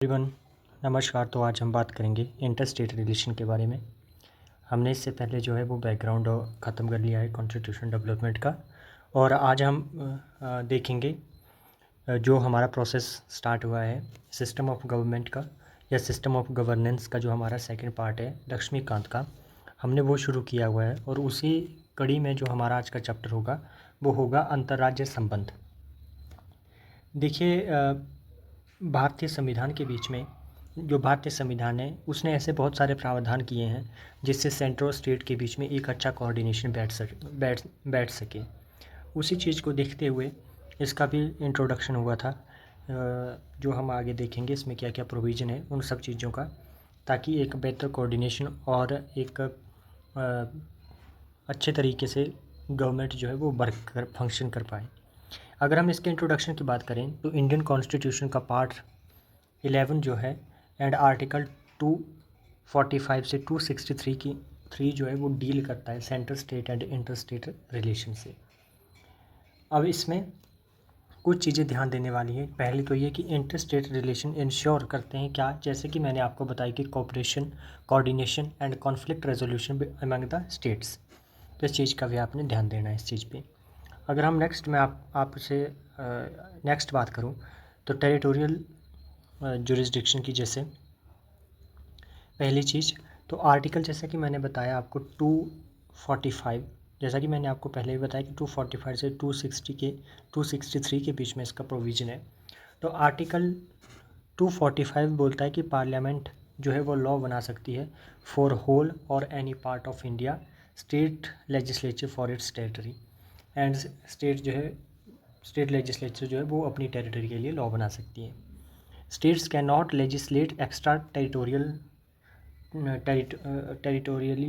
Everyone नमस्कार। तो आज हम बात करेंगे इंटर स्टेट रिलेशन के बारे में। हमने इससे पहले जो है वो बैकग्राउंड ख़त्म कर लिया है कॉन्स्टिट्यूशन डेवलपमेंट का, और आज हम देखेंगे जो हमारा प्रोसेस स्टार्ट हुआ है सिस्टम ऑफ गवर्नमेंट का या सिस्टम ऑफ गवर्नेंस का, जो हमारा सेकंड पार्ट है लक्ष्मीकांत का, हमने वो शुरू किया हुआ है। और उसी कड़ी में जो हमारा आज का चैप्टर होगा वो होगा अंतर्राज्य संबंध। देखिए, भारतीय संविधान के बीच में जो भारतीय संविधान है उसने ऐसे बहुत सारे प्रावधान किए हैं जिससे सेंट्रल स्टेट के बीच में एक अच्छा कोऑर्डिनेशन बैठ सके। उसी चीज़ को देखते हुए इसका भी इंट्रोडक्शन हुआ था, जो हम आगे देखेंगे इसमें क्या क्या प्रोविज़न है उन सब चीज़ों का, ताकि एक बेहतर कोऑर्डिनेशन और एक अच्छे तरीके से गवर्नमेंट जो है वो वर्क कर फंक्शन कर पाए। अगर हम इसके इंट्रोडक्शन की बात करें तो इंडियन कॉन्स्टिट्यूशन का पार्ट 11 जो है एंड आर्टिकल 245 से 263 की 3 जो है वो डील करता है central state and inter state relation से। अब इसमें कुछ चीज़ें ध्यान देने वाली है। पहले तो ये कि इंटर स्टेट रिलेशन इंश्योर करते हैं क्या, जैसे कि मैंने आपको बताया कि cooperation, coordination and conflict resolution among the states. तो इस चीज़ का भी आपने ध्यान देना है इस चीज़ पे। अगर हम नेक्स्ट में आपसे नेक्स्ट बात करूं तो टेरिटोरियल जुरिस्डिक्शन की, जैसे पहली चीज़ तो आर्टिकल, जैसा कि मैंने बताया आपको 245, जैसा कि मैंने आपको पहले भी बताया कि 245 से 263 के बीच में इसका प्रोविज़न है। तो आर्टिकल 245 बोलता है कि पार्लियामेंट जो है वो लॉ बना सकती है फॉर होल और any part of India, state legislature for its territory and state जो है स्टेट लेजिस्लेचर जो है वो अपनी टेरिटरी के लिए लॉ बना सकती है। States can not legislate extra territorially,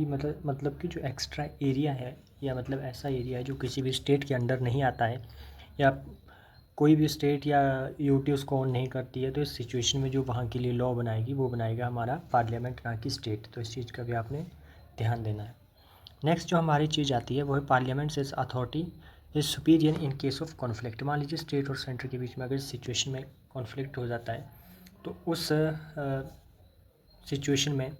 मतलब कि जो एक्स्ट्रा एरिया है या मतलब ऐसा एरिया है जो किसी भी स्टेट के अंडर नहीं आता है या कोई भी स्टेट या यूटी उसको ऑन नहीं करती है, तो इस सिचुएशन में जो वहाँ के लिए लॉ बनाएगी वो बनाएगा हमारा पार्लियामेंट, ना कि स्टेट। तो इस चीज़ का भी आपने ध्यान देना है। नेक्स्ट जो हमारी चीज़ आती है वो है parliament is authority is superior in case of conflict. मान लीजिए स्टेट और सेंटर के बीच में अगर सिचुएशन में कॉन्फ्लिक्ट हो जाता है तो उस सिचुएशन में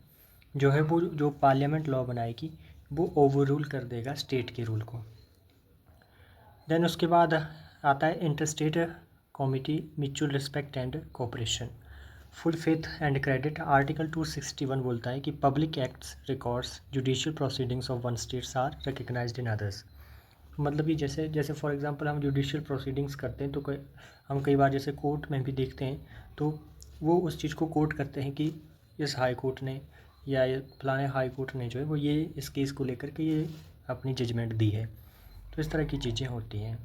जो है वो जो पार्लियामेंट लॉ बनाएगी वो ओवर रूल कर देगा स्टेट के रूल को। देन उसके बाद आता है inter state comity mutual respect and cooperation, full faith and credit. Article 261 बोलता है कि public acts, records, judicial proceedings of one states are recognised in others. मतलब कि जैसे जैसे फॉर एग्जांपल हम जुडिशियल प्रोसीडिंग्स करते हैं तो हम कई बार जैसे कोर्ट में भी देखते हैं तो वो उस चीज़ को कोर्ट करते हैं कि इस हाई कोर्ट ने या फलाने हाई कोर्ट ने जो है वो ये इस केस को लेकर के ये अपनी जजमेंट दी है। तो इस तरह की चीज़ें होती हैं।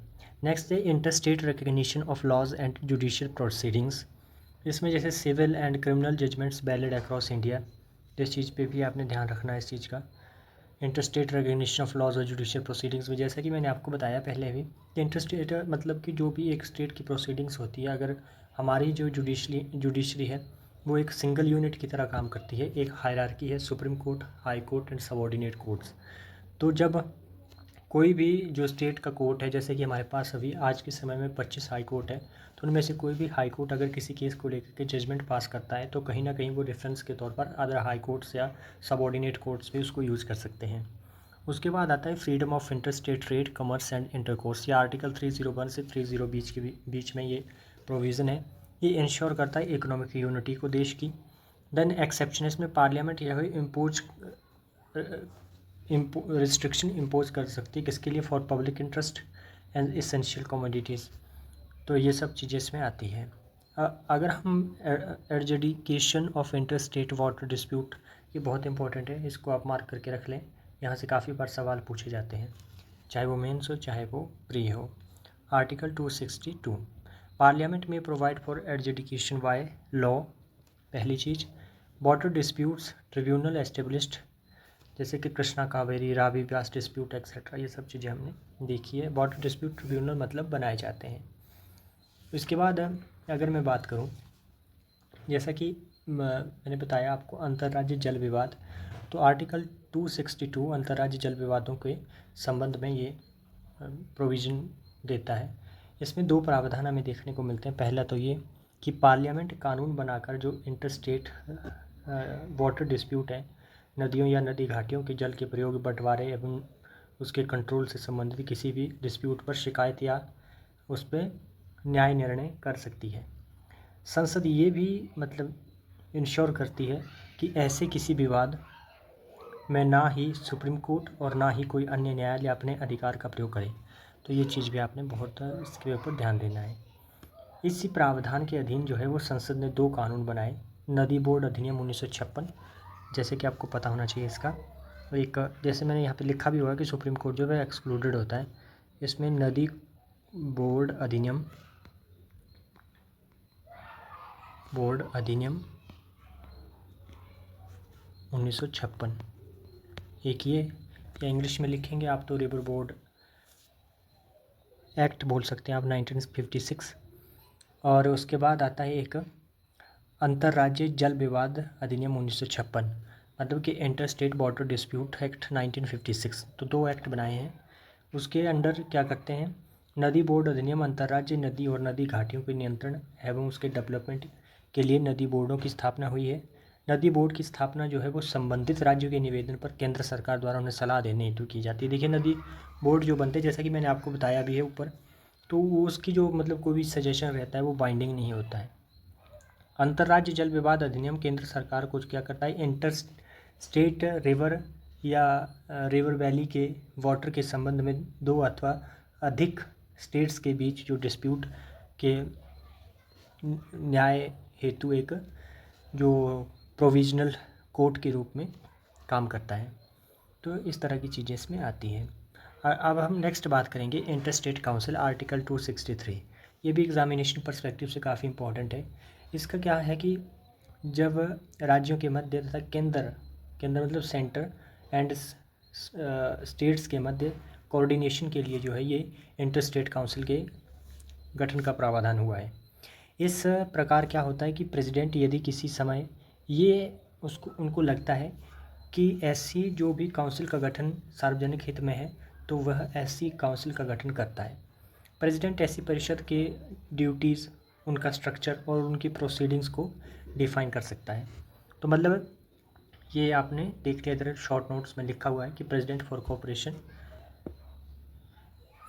नेक्स्ट है inter state recognition of laws and judicial proceedings. इसमें जैसे civil and criminal judgments valid across India, तो इस चीज़ पे भी आपने ध्यान रखना है इस चीज़ का। Inter state recognition of laws और जुडिशियल प्रोसीडिंग्स में जैसा कि मैंने आपको बताया पहले भी कि इंटर स्टेट मतलब कि जो भी एक स्टेट की प्रोसीडिंग्स होती है, अगर हमारी जो जुडिशरी है वो एक सिंगल यूनिट की तरह काम करती है, एक हायरार्की है, supreme court, high court and subordinate courts. तो जब कोई भी जो स्टेट का कोर्ट है, जैसे कि हमारे पास अभी आज के समय में 25 हाई कोर्ट है, तो उनमें से कोई भी हाई कोर्ट अगर किसी केस को लेकर के जजमेंट पास करता है तो कहीं ना कहीं वो रेफरेंस के तौर पर अदर हाई कोर्ट्स या सबऑर्डिनेट कोर्ट्स भी उसको यूज़ कर सकते हैं। उसके बाद आता है freedom of inter state trade, commerce and intercourse. ये आर्टिकल 301 से 30 के बीच में ये प्रोविज़न है। ये इंश्योर करता है इकोनॉमिक यूनिटी को देश की। देन एक्सेप्शन, इसमें पार्लियामेंट यह इम्पोज रिस्ट्रिक्शन इम्पोज कर सकती है किसके लिए, for public interest and essential commodities. तो ये सब चीज़ें इसमें आती हैं। अगर हम adjudication of inter state water dispute, ये बहुत इंपॉर्टेंट है, इसको आप मार्क करके रख लें। यहाँ से काफ़ी बार सवाल पूछे जाते हैं, चाहे वो मेंस हो चाहे वो प्री हो। आर्टिकल 262, पार्लियामेंट में provide for adjudication by law. पहली चीज़, वाटर डिस्प्यूट्स ट्रिब्यूनल एस्टेब्लिश्ड, जैसे कि कृष्णा कावेरी, रावी व्यास डिस्प्यूट एक्सेट्रा, ये सब चीज़ें हमने देखी है। वाटर डिस्प्यूट ट्रिब्यूनल मतलब बनाए जाते हैं। इसके बाद अगर मैं बात करूं, जैसा कि मैंने बताया आपको अंतर्राज्यीय जल विवाद, तो आर्टिकल 262 अंतर्राज्यीय जल विवादों के संबंध में ये प्रोविज़न देता है। इसमें दो प्रावधान हमें देखने को मिलते हैं। पहला तो ये कि पार्लियामेंट कानून बनाकर जो इंटरस्टेट वाटर डिस्प्यूट है, नदियों या नदी घाटियों के जल के प्रयोग, बंटवारे एवं उसके कंट्रोल से संबंधित किसी भी डिस्प्यूट पर शिकायत या उस पर न्याय निर्णय कर सकती है। संसद ये भी मतलब इंश्योर करती है कि ऐसे किसी विवाद में ना ही सुप्रीम कोर्ट और ना ही कोई अन्य न्यायालय अपने अधिकार का प्रयोग करे। तो ये चीज़ भी आपने बहुत इसके ऊपर ध्यान देना है। इसी प्रावधान के अधीन जो है वो संसद ने 2 कानून बनाए। नदी बोर्ड अधिनियम 1956, जैसे कि आपको पता होना चाहिए इसका। और एक जैसे मैंने यहाँ पे लिखा भी हुआ कि सुप्रीम कोर्ट जो है एक्सक्लूडेड होता है इसमें। नदी बोर्ड अधिनियम 1956, एक ये, या इंग्लिश में लिखेंगे आप तो रिवर बोर्ड एक्ट बोल सकते हैं आप, 1956। और उसके बाद आता है एक अंतर्राज्यीय जल विवाद अधिनियम 1956, मतलब कि inter state border dispute act 1956। तो 2 एक्ट बनाए हैं। उसके अंडर क्या करते हैं, नदी बोर्ड अधिनियम अंतर्राज्यीय नदी और नदी घाटियों के नियंत्रण एवं उसके डेवलपमेंट के लिए नदी बोर्डों की स्थापना हुई है। नदी बोर्ड की स्थापना जो है वो संबंधित राज्यों के निवेदन पर केंद्र सरकार द्वारा उन्हें सलाह देने हेतु की जाती है। देखिए नदी बोर्ड जो बनते हैं, जैसा कि मैंने आपको बताया भी है ऊपर, तो वो उसकी जो मतलब कोई भी सजेशन रहता है वो बाइंडिंग नहीं होता है। अंतर्राज्यीय जल विवाद अधिनियम केंद्र सरकार को क्या करता है, इंटर स्टेट रिवर या रिवर वैली के वाटर के संबंध में 2 अथवा अधिक स्टेट्स के बीच जो डिस्प्यूट के न्याय हेतु एक जो प्रोविजनल कोर्ट के रूप में काम करता है। तो इस तरह की चीज़ें इसमें आती हैं। अब हम नेक्स्ट बात करेंगे इंटर स्टेट काउंसिल, आर्टिकल 263। ये भी एग्जामिनेशन पर्सपेक्टिव से काफ़ी इंपॉर्टेंट है। इसका क्या है कि जब राज्यों के मध्य तथा केंद्र मतलब सेंटर एंड स्टेट्स के मध्य कोऑर्डिनेशन के लिए जो है ये इंटर स्टेट काउंसिल के गठन का प्रावधान हुआ है। इस प्रकार क्या होता है कि प्रेसिडेंट यदि किसी समय ये उनको लगता है कि ऐसी जो भी काउंसिल का गठन सार्वजनिक हित में है तो वह ऐसी काउंसिल का गठन करता है। प्रेसिडेंट ऐसी परिषद के ड्यूटीज़, उनका स्ट्रक्चर और उनकी प्रोसीडिंग्स को डिफाइन कर सकता है। तो मतलब ये आपने देख लिया, इधर शॉर्ट नोट्स में लिखा हुआ है कि president for cooperation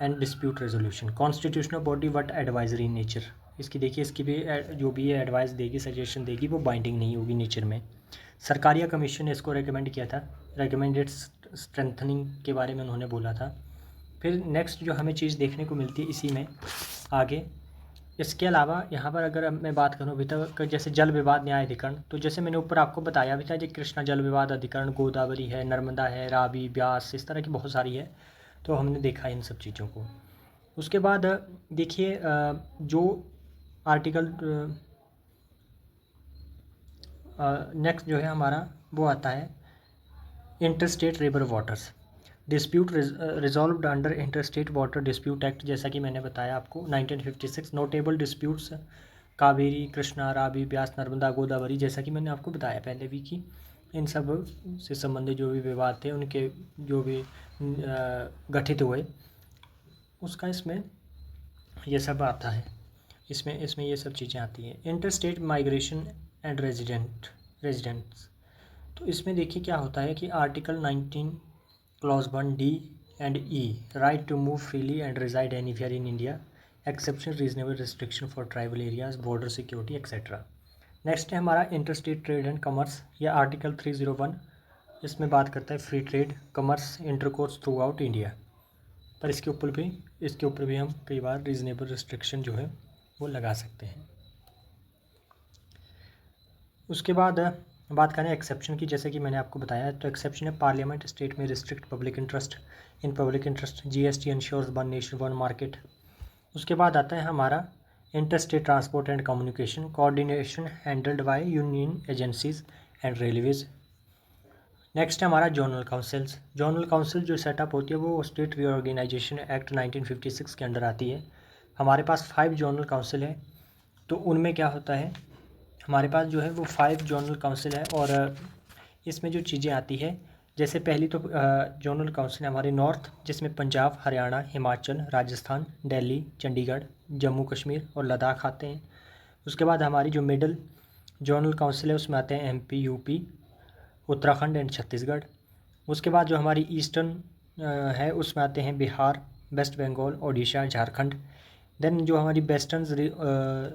and dispute resolution, constitutional body but advisory in nature. इसकी देखिए, इसकी भी जो भी ये एडवाइस देगी, सजेशन देगी, वो बाइंडिंग नहीं होगी नेचर में। सरकारिया कमीशन ने इसको रेकमेंड किया था, रेकमेंडेड स्ट्रेंथनिंग के बारे में उन्होंने बोला था। फिर नेक्स्ट जो हमें चीज़ देखने को मिलती है इसी में आगे, इसके अलावा यहाँ पर अगर मैं बात करूँ अभी तक जैसे जल विवाद न्याय अधिकरण, तो जैसे मैंने ऊपर आपको बताया भी था, जो कृष्णा जल विवाद अधिकरण, गोदावरी है, नर्मदा है, रावी, ब्यास, इस तरह की बहुत सारी है। तो हमने देखा इन सब चीज़ों को। उसके बाद देखिए जो आर्टिकल नेक्स्ट जो है हमारा वो आता है inter state river waters dispute resolved under inter state water dispute act. जैसा कि मैंने बताया आपको 1956, नोटेबल डिस्प्यूट्स कावेरी, कृष्णा, रावी, ब्यास, नर्मदा, गोदावरी, जैसा कि मैंने आपको बताया पहले भी कि इन सब से संबंधित जो भी विवाद थे उनके जो भी गठित हुए उसका इसमें ये सब आता है। इसमें ये सब चीज़ें आती हैं। Inter state migration and residents, तो इसमें देखिए क्या होता है कि article 19 clause 1 D and E, right to move freely and reside anywhere in India, exception reasonable restriction for tribal areas, border security etcetera. Next है हमारा inter state trade and commerce, या आर्टिकल 301, इसमें बात करता है free trade, commerce, intercourse throughout India. पर इसके ऊपर भी हम कई बार रीजनेबल रिस्ट्रिक्शन जो है वो लगा सकते हैं। उसके बाद बात करें एक्सेप्शन की, जैसे कि मैंने आपको बताया, तो एक्सेप्शन है पार्लियामेंट स्टेट में restrict public interest, in public interest GST ensures one nation one market. उसके बाद आता है हमारा inter state transport and communication, coordination handled by union agencies and railways. Next है हमारा जोनल काउंसिल्स। जोनल काउंसिल जो set up होती है वो स्टेट रीऑर्गेनाइजेशन एक्ट 1956 के अंडर आती है। हमारे पास 5 जोनल काउंसिल है। तो उनमें क्या होता है, हमारे पास जो है वो 5 जोनल काउंसिल है और इसमें जो चीज़ें आती है, जैसे पहली तो जोनल काउंसिल है हमारे नॉर्थ, जिसमें पंजाब, हरियाणा, हिमाचल, राजस्थान, दिल्ली, चंडीगढ़, जम्मू कश्मीर और लद्दाख आते हैं। उसके बाद हमारी जो मिडल जोनल काउंसिल है उसमें आते हैं MP, UP, Uttarakhand and Chhattisgarh. उसके बाद जो हमारी ईस्टर्न है उसमें आते हैं बिहार, वेस्ट बंगाल, ओडिशा, झारखंड। देन जो हमारी वेस्टर्न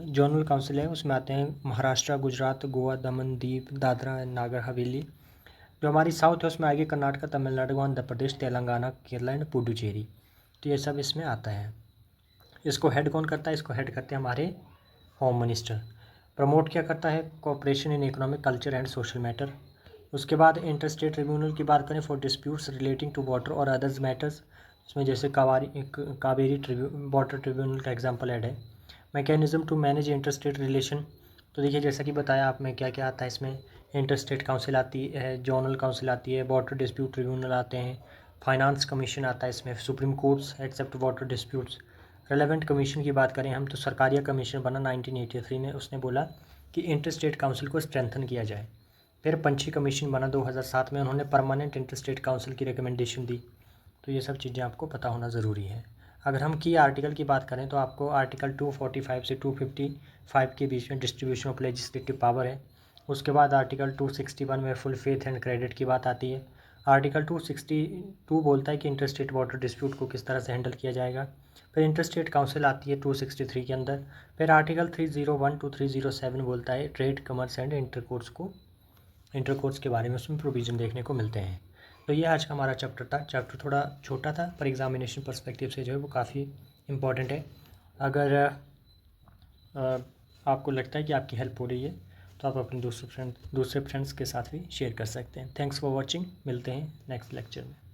जोनल काउंसिल है उसमें आते हैं महाराष्ट्र, गुजरात, गोवा, दमन, दीव, दादरा एंड नागर हवेली। जो हमारी साउथ है उसमें आगे कर्नाटक, तमिलनाडु, आंध्र प्रदेश, तेलंगाना, केरला एंड पुडुचेरी। तो ये सब इसमें आता है। इसको हेड कौन करता है? इसको हेड करते हैं हमारे होम मिनिस्टर। प्रमोट क्या करता है? Cooperation in economic, culture and social matter. उसके बाद इंटर स्टेट ट्रिब्यूनल की बात करें for disputes relating to water और अदर्स मैटर्स, इसमें जैसे कावेरी वाटर ट्रिब्यूनल का एग्जांपल ऐड है। Mechanism to manage inter state relation, तो देखिए जैसा कि बताया आप में क्या क्या आता है इसमें। इंटर स्टेट काउंसिल आती है, जोनल काउंसिल आती है, वाटर डिस्प्यूट ट्रिब्यूनल आते हैं, फाइनेंस कमीशन आता है इसमें, supreme courts except water disputes. Relevant commission की बात करें हम तो सरकारिया कमीशन बना 1983 में, उसने बोला कि इंटर स्टेट काउंसिल को स्ट्रेंथन किया जाए। फिर पंछी कमीशन बना 2007 में, उन्होंने परमानेंट इंटर स्टेट काउंसिल की रिकमेंडेशन दी। तो ये सब चीज़ें आपको पता होना ज़रूरी है। अगर हम की आर्टिकल की बात करें तो आपको आर्टिकल 245 से 255 के बीच में डिस्ट्रीब्यूशन ऑफ लेजिस्लेटिव पावर है। उसके बाद आर्टिकल 261 में फुल फेथ एंड क्रेडिट की बात आती है। आर्टिकल 262 बोलता है कि इंटर स्टेट वाटर डिस्प्यूट को किस तरह से हैंडल किया जाएगा। फिर इंटर स्टेट काउंसिल आती है 263 के अंदर। फिर आर्टिकल 301 to 307 बोलता है ट्रेड, कमर्स एंड इंटरकोर्स के बारे में, उसमें प्रोविज़न देखने को मिलते हैं। तो ये आज का हमारा चैप्टर था। चैप्टर थोड़ा छोटा था पर एग्जामिनेशन पर्सपेक्टिव से जो है वो काफ़ी इम्पॉर्टेंट है। अगर आपको लगता है कि आपकी हेल्प हो रही है तो आप अपने दूसरे फ्रेंड्स के साथ भी शेयर कर सकते हैं। Thanks for watching. मिलते हैं नेक्स्ट लेक्चर में।